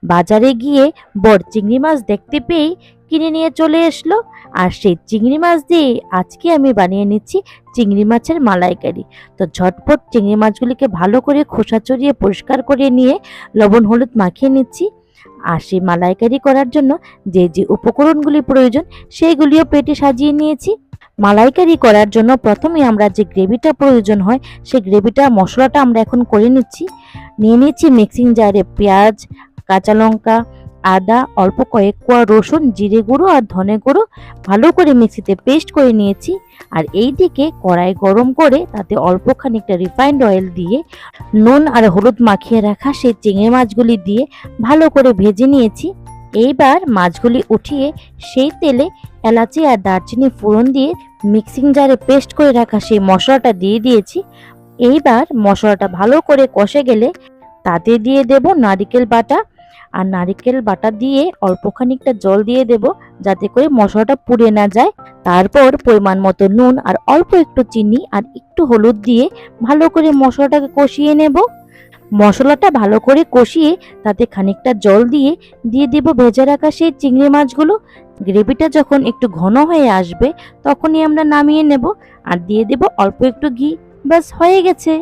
বাজারে গিয়ে বর চিংড়ি মাছ দেখতে পেয়েই কিনে নিয়ে চলে আসলো। আর সেই চিংড়ি মাছ দিয়ে আজকে আমি বানিয়ে নিচ্ছি চিংড়ি মাছের মালাইকারি। তো ঝটপট চিংড়ি মাছগুলিকে ভালো করে খোসা ছড়িয়ে পরিষ্কার করে নিয়ে লবণ হলুদ মাখিয়ে নিচ্ছি। আর সেই মালাইকারি করার জন্য যে যে উপকরণগুলি প্রয়োজন সেইগুলিও পেটে সাজিয়ে নিয়েছি। মালাইকারি করার জন্য প্রথমে আমরা যে গ্রেভিটা প্রয়োজন হয় সেই গ্রেভিটা মশলাটা আমরা এখন করে নিচ্ছি। নিয়ে নিচ্ছি মিক্সিং জারে পেঁয়াজ, কাঁচা লঙ্কা, আদা, অল্প কয়েক কোয়া রসুন, জিরে গুঁড়ো আর ধনে গুঁড়ো ভালো করে মিক্সিতে পেস্ট করে নিয়েছি। আর এই দিকে কড়াই গরম করে তাতে অল্প খানিকটা রিফাইন্ড অয়েল দিয়ে নুন আর হলুদ মাখিয়ে রাখা সেই চিংড়ি মাছগুলি দিয়ে ভালো করে ভেজে নিয়েছি। এইবার মাছগুলি উঠিয়ে সেই তেলে এলাচি আর দারচিনি ফোড়ন দিয়ে মিক্সিং জারে পেস্ট করে রাখা সেই মশলাটা দিয়ে দিয়েছি। এইবার মশলাটা ভালো করে কষে গেলে তাতে দিয়ে দেব নারকেল বাটা। আর নারকেল বাটা দিয়ে অল্প খানিকটা জল দিয়ে দেব যাতে করে মশলাটা পুড়ে না যায়। তারপর পরিমাণ মতো নুন আর অল্প একটু চিনি আর একটু হলুদ দিয়ে ভালো করে মশলাটাকে কষিয়ে নেব। মশলাটা ভালো করে কষিয়ে তাতে খানিকটা জল দিয়ে দেব ভেজে রাখা সেই চিংড়ি মাছগুলো। গ্রেভিটা যখন একটু ঘন হয়ে আসবে তখনই আমরা নামিয়ে নেব আর দিয়ে দেব অল্প একটু ঘি। ব্যাস হয়ে গেছে।